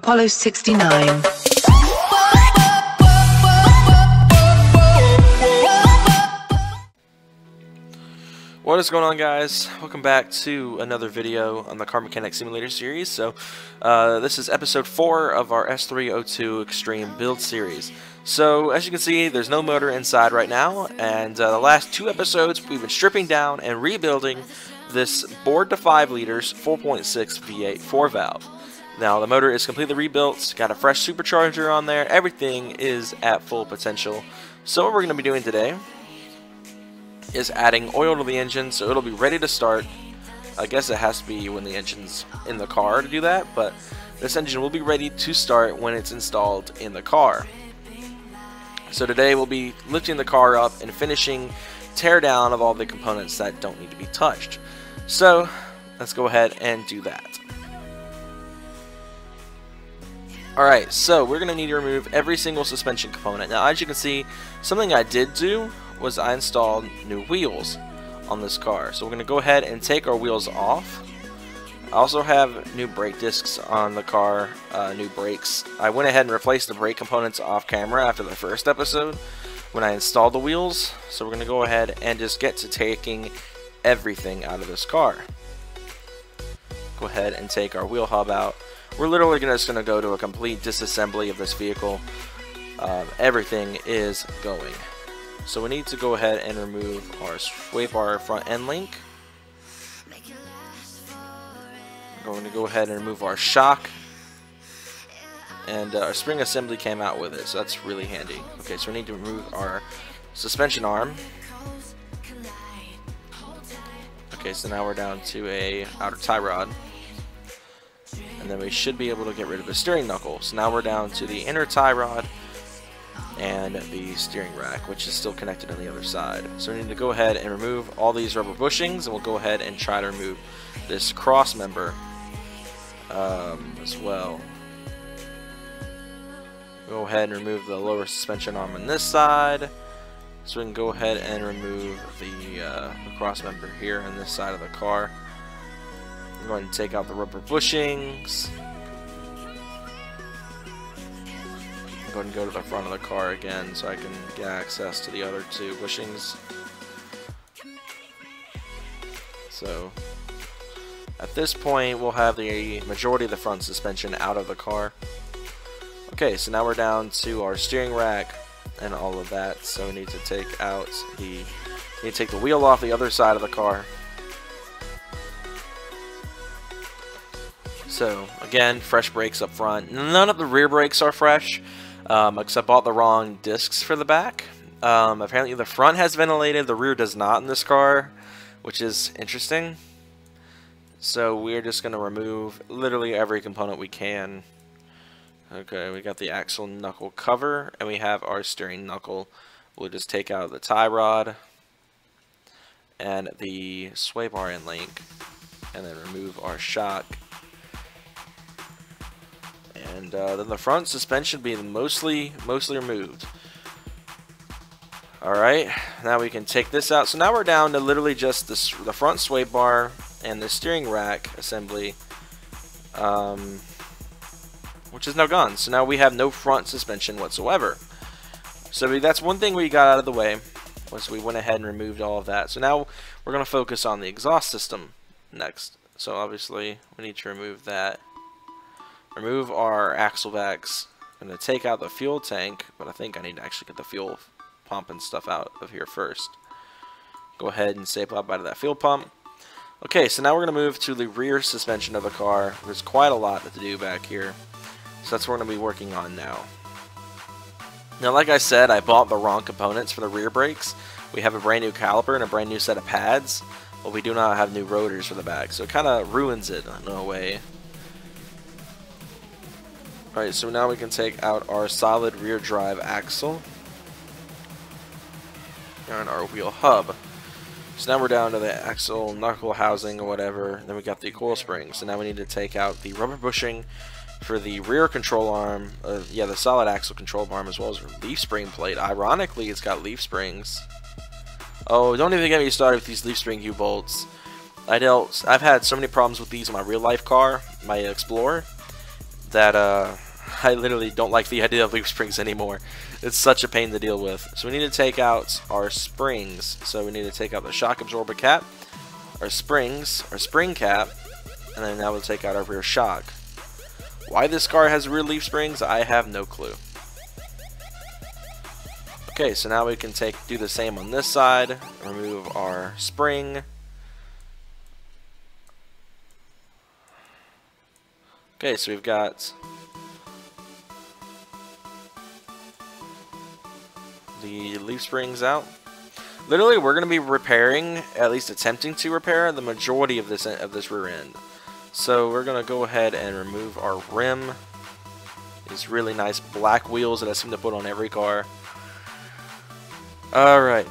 Apollo 69. What is going on, guys? Welcome back to another video on the Car Mechanic Simulator series. So this is episode 4 of our S302 Extreme build series. So as you can see, there's no motor inside right now, and the last 2 episodes we've been stripping down and rebuilding this bored to 5 liters 4.6 V8 4-valve. Now the motor is completely rebuilt, got a fresh supercharger on there, everything is at full potential. So what we're going to be doing today is adding oil to the engine so it'll be ready to start. I guess it has to be when the engine's in the car to do that, but this engine will be ready to start when it's installed in the car. So today we'll be lifting the car up and finishing teardown of all the components that don't need to be touched. So let's go ahead and do that. Alright, so we're going to need to remove every single suspension component. Now as you can see, something I did do was I installed new wheels on this car. So we're going to go ahead and take our wheels off. I also have new brake discs on the car, new brakes. I went ahead and replaced the brake components off camera after the first episode when I installed the wheels. So we're going to go ahead and just get to taking everything out of this car. Go ahead and take our wheel hub out. We're literally just going to go to a complete disassembly of this vehicle. Everything is going. So we need to go ahead and remove our sway bar front end link. We're going to go ahead and remove our shock. And our spring assembly came out with it, so that's really handy. Okay, so we need to remove our suspension arm. Okay, so now we're down to a outer tie rod. And then we should be able to get rid of the steering knuckle. So now we're down to the inner tie rod and the steering rack, which is still connected on the other side. So we need to go ahead and remove all these rubber bushings, and we'll go ahead and try to remove this cross member as well. Go ahead and remove the lower suspension arm on this side, so we can go ahead and remove the cross member here on this side of the car. I'm going to take out the rubber bushings. I'm going to go to the front of the car again so I can get access to the other 2 bushings. So at this point we'll have the majority of the front suspension out of the car. Okay, so now we're down to our steering rack and all of that. So we need to take out the wheel off the other side of the car. So again, fresh brakes up front. None of the rear brakes are fresh, because I bought the wrong discs for the back. Apparently the front has ventilated, the rear does not in this car, which is interesting. So we're just going to remove literally every component we can. Okay, we got the axle knuckle cover, and we have our steering knuckle. We'll just take out the tie rod and the sway bar end link, and then remove our shock. And then the front suspension be mostly removed. Alright, now we can take this out. So now we're down to literally just the front sway bar and the steering rack assembly, which is now gone. So now we have no front suspension whatsoever. So that's one thing we got out of the way, was we went ahead and removed all of that. So now we're going to focus on the exhaust system next. So obviously we need to remove that. Remove our axle backs. I'm going to take out the fuel tank, but I think I need to actually get the fuel pump and stuff out of here first. Go ahead and staple up out of that fuel pump. Okay, so now we're going to move to the rear suspension of the car. There's quite a lot to do back here, so that's what we're going to be working on now. Now, like I said, I bought the wrong components for the rear brakes. We have a brand new caliper and a brand new set of pads, but we do not have new rotors for the back, so it kind of ruins it in a way. Alright, so now we can take out our solid rear drive axle and our wheel hub. So now we're down to the axle knuckle housing or whatever. Then we got the coil spring. So now we need to take out the rubber bushing for the rear control arm. Yeah, the solid axle control arm, as well as the leaf spring plate. Ironically, it's got leaf springs. Oh, don't even get me started with these leaf spring U-bolts. I've had so many problems with these in my real life car, my Explorer. that I literally don't like the idea of leaf springs anymore. It's such a pain to deal with. So we need to take out our springs. So we need to take out the shock absorber cap, our springs, our spring cap, and then now we'll take out our rear shock. Why this car has rear leaf springs, I have no clue. Okay, so now we can do the same on this side. Remove our spring. Okay, so we've got the leaf springs out. Literally, we're going to be repairing, at least attempting to repair, the majority of this rear end. So we're going to go ahead and remove our rim. These really nice black wheels that I seem to put on every car. Alright.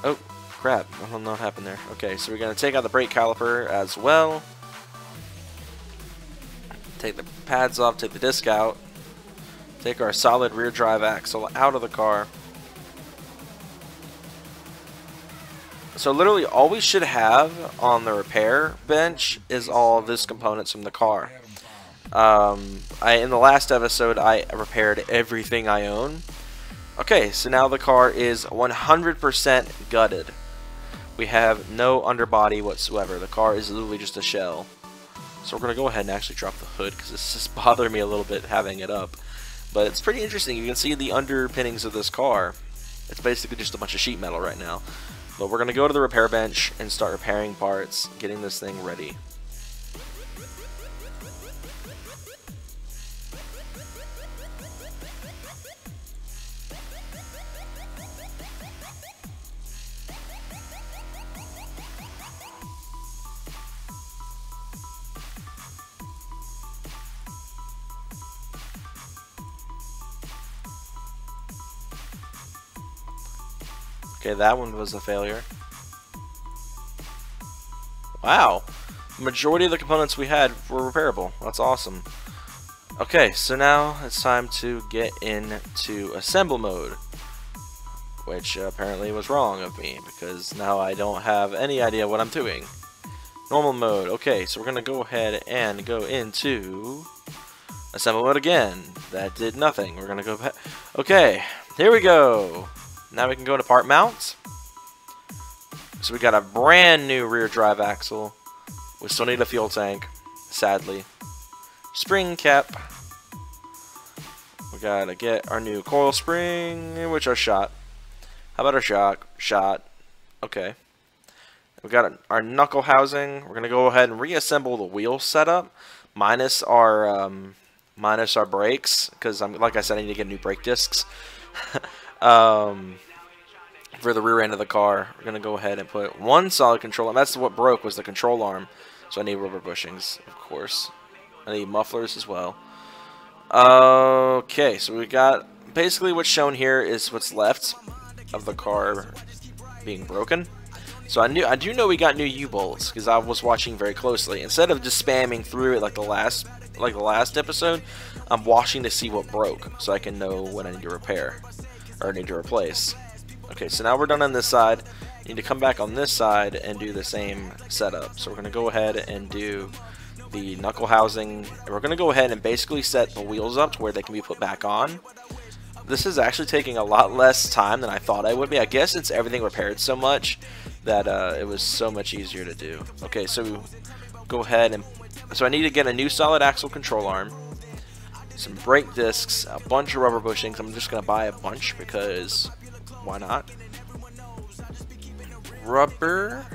Oh, crap. I don't know what happened there. Okay, so we're going to take out the brake caliper as well. Take the pads off, take the disc out. Take our solid rear drive axle out of the car. So literally all we should have on the repair bench is all of this components from the car. In the last episode I repaired everything I own. Okay, so now the car is 100% gutted. We have no underbody whatsoever. The car is literally just a shell. So we're going to go ahead and actually drop the hood because this is bothering me a little bit having it up. But it's pretty interesting. You can see the underpinnings of this car. It's basically just a bunch of sheet metal right now. But we're going to go to the repair bench and start repairing parts, getting this thing ready. Okay, that one was a failure. Wow. The majority of the components we had were repairable. That's awesome. Okay, so now it's time to get into assemble mode. Which apparently was wrong of me, because now I don't have any idea what I'm doing. Normal mode. Okay, so we're going to go ahead and go into assemble mode again. That did nothing. We're going to go back. Okay, here we go. Now we can go to part mounts. So we got a brand new rear drive axle. We still need a fuel tank, sadly. Spring cap. We gotta get our new coil spring, which are shot. How about our shock? Shot. Okay. We got our knuckle housing. We're gonna go ahead and reassemble the wheel setup, minus our brakes, because like I said, I need to get new brake discs. For the rear end of the car, we're gonna go ahead and put one solid control arm. That's what broke, was the control arm. So I need rubber bushings, of course. I need mufflers as well. Okay, so we got basically what's shown here is what's left of the car being broken. So I do know we got new U-bolts because I was watching very closely. Instead of just spamming through it like the last episode, I'm watching to see what broke so I can know what I need to repair or need to replace. Okay, so now we're done on this side. You need to come back on this side and do the same setup. So we're going to go ahead and do the knuckle housing. And we're going to go ahead and basically set the wheels up to where they can be put back on. This is actually taking a lot less time than I thought I would be. I guess it's everything repaired so much that it was so much easier to do. Okay, so go ahead and... So I need to get a new solid axle control arm, some brake discs, a bunch of rubber bushings. I'm just going to buy a bunch because why not? Rubber.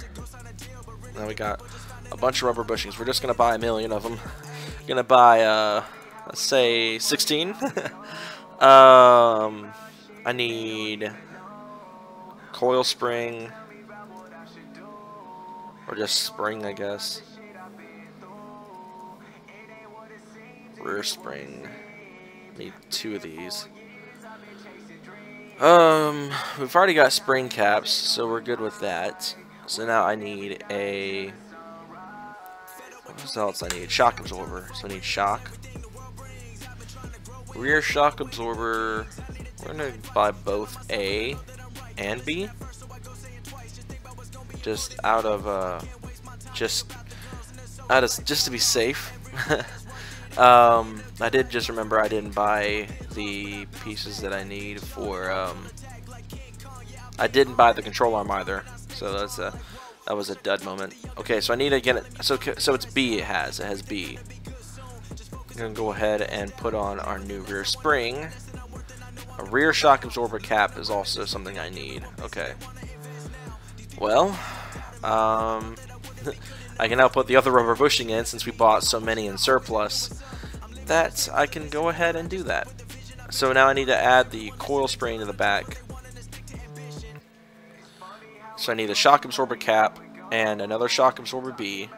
Now we got a bunch of rubber bushings. We're just going to buy 1,000,000 of them. Going to buy, let's say 16. I need coil spring, or just spring, I guess. Rear spring. Need 2 of these. We've already got spring caps, so we're good with that. So now I need a... What else I need? Shock absorber. So I need shock. Rear shock absorber. We're gonna buy both A and B. Just to be safe. I did just remember I didn't buy the pieces that I need for, I didn't buy the control arm either, so that was a dud moment. Okay, so I need to get it, so it's B it has B. I'm going to go ahead and put on our new rear spring. A rear shock absorber cap is also something I need. Okay. Well, I can now put the other rubber bushing in since we bought so many in surplus that I can go ahead and do that. So now I need to add the coil spring to the back. So I need a shock absorber cap and another shock absorber B.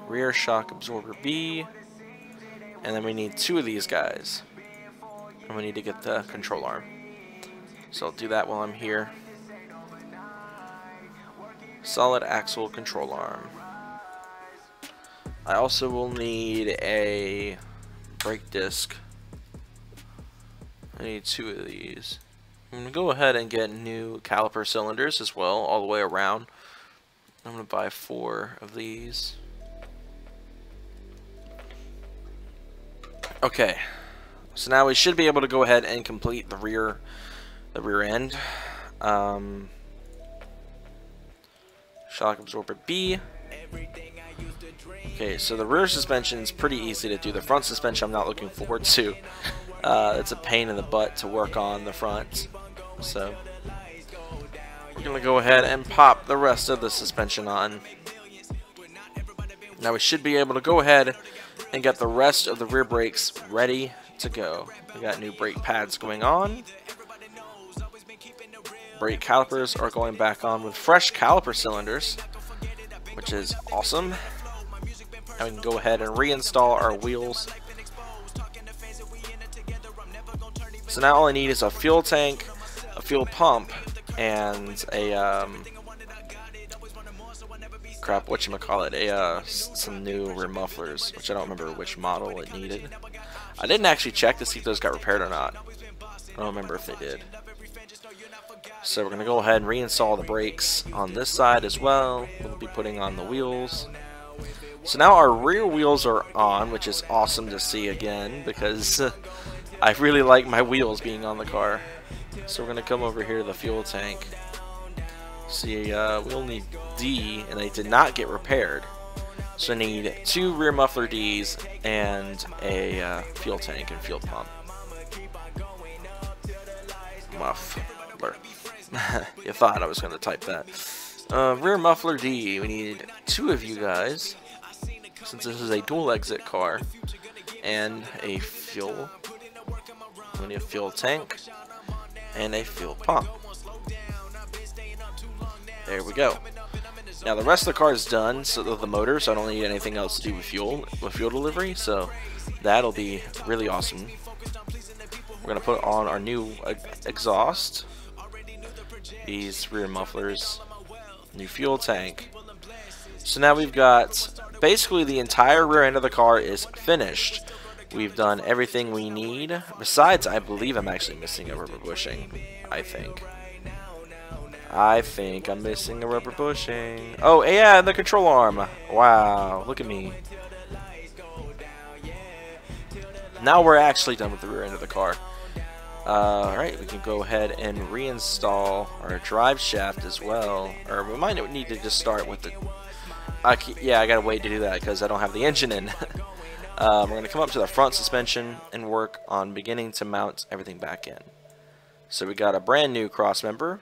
Rear shock absorber B. And then we need 2 of these guys. And we need to get the control arm. So I'll do that while I'm here. Solid axle control arm. I also will need a brake disc. I need 2 of these. I'm going to go ahead and get new caliper cylinders as well, all the way around. I'm going to buy 4 of these. Okay, so now we should be able to go ahead and complete the rear end. Shock absorber B. Okay, so the rear suspension is pretty easy to do. The front suspension I'm not looking forward to. It's a pain in the butt to work on the front. So we're gonna go ahead and pop the rest of the suspension on. Now we should be able to go ahead and get the rest of the rear brakes ready to go. We got new brake pads going on. Brake calipers are going back on with fresh caliper cylinders, which is awesome. Now we can go ahead and reinstall our wheels. So now all I need is a fuel tank, a fuel pump, and a some new rear mufflers, which I don't remember which model it needed. I didn't actually check to see if those got repaired or not. I don't remember if they did. So we're going to go ahead and reinstall the brakes on this side as well. We'll be putting on the wheels. So now our rear wheels are on, which is awesome to see again because I really like my wheels being on the car. So we're going to come over here to the fuel tank. See, we'll need D, and they did not get repaired. So I need 2 rear muffler Ds and a fuel tank and fuel pump. Muffler. You thought I was going to type that. Rear muffler D, we need 2 of you guys, since this is a dual exit car, and a fuel. We need a fuel tank and a fuel pump. There we go. Now the rest of the car is done, so the motor, so I don't need anything else to do with fuel delivery, so that'll be really awesome. We're going to put on our new exhaust, these rear mufflers, new fuel tank. So now we've got basically the entire rear end of the car is finished. We've done everything we need. Besides, I believe I'm actually missing a rubber bushing. I think I'm missing a rubber bushing. Oh, yeah, and the control arm. Wow, look at me. Now we're actually done with the rear end of the car. Alright, we can go ahead and reinstall our drive shaft as well. Or we might need to just start with the... yeah, I gotta wait to do that because I don't have the engine in. We're going to come up to the front suspension and work on beginning to mount everything back in. So we got a brand new cross member,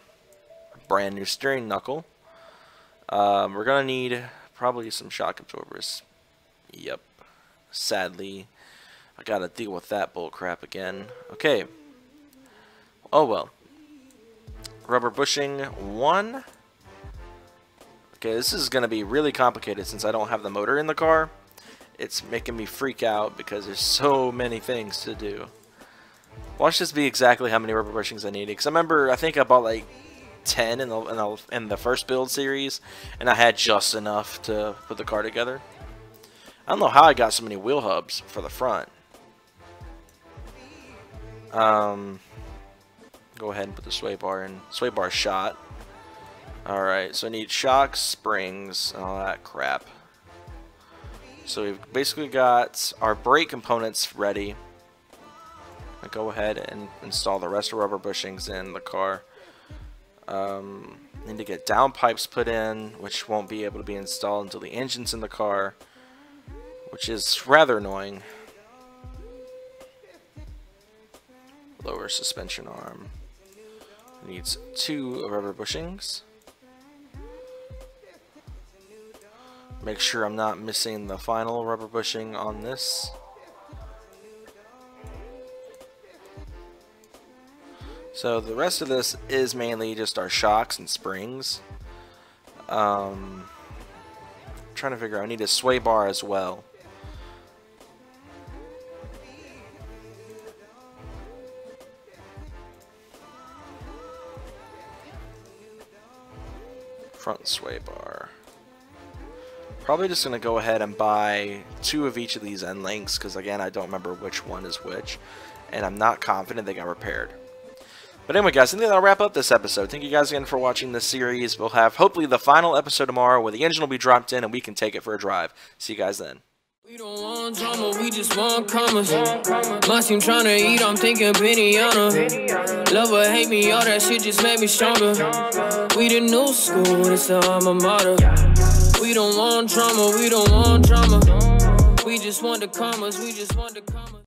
a brand new steering knuckle. We're going to need probably some shock absorbers. Yep. Sadly, I got to deal with that bull crap again. Okay. Oh well. Rubber bushing 1. Okay, this is going to be really complicated since I don't have the motor in the car. It's making me freak out because there's so many things to do. Watch this be exactly how many rubber bushings I needed. Because I remember, I think I bought like 10 in the first build series, and I had just enough to put the car together. I don't know how I got so many wheel hubs for the front. Go ahead and put the sway bar in. Sway bar shot. Alright, so I need shocks, springs, and all that crap. So we've basically got our brake components ready. I'll go ahead and install the rest of rubber bushings in the car. Need to get down pipes put in, which won't be able to be installed until the engine's in the car, which is rather annoying. Lower suspension arm. Needs 2 rubber bushings. Make sure I'm not missing the final rubber bushing on this. So the rest of this is mainly just our shocks and springs. Trying to figure out, I need a sway bar as well. Front sway bar. Probably just going to go ahead and buy 2 of each of these end links, because again, I don't remember which one is which, and I'm not confident they got repaired. But anyway, guys, I think that'll wrap up this episode. Thank you guys again for watching this series. We'll have hopefully the final episode tomorrow where the engine will be dropped in and we can take it for a drive. See you guys then. We don't want drama, we just want commas. My team tryna eat, I'm thinking Benihana. Love or hate me, all that shit just made me stronger. We the new school, it's the alma mater. We don't want drama, we don't want drama. We just want the commas, we just want the commas.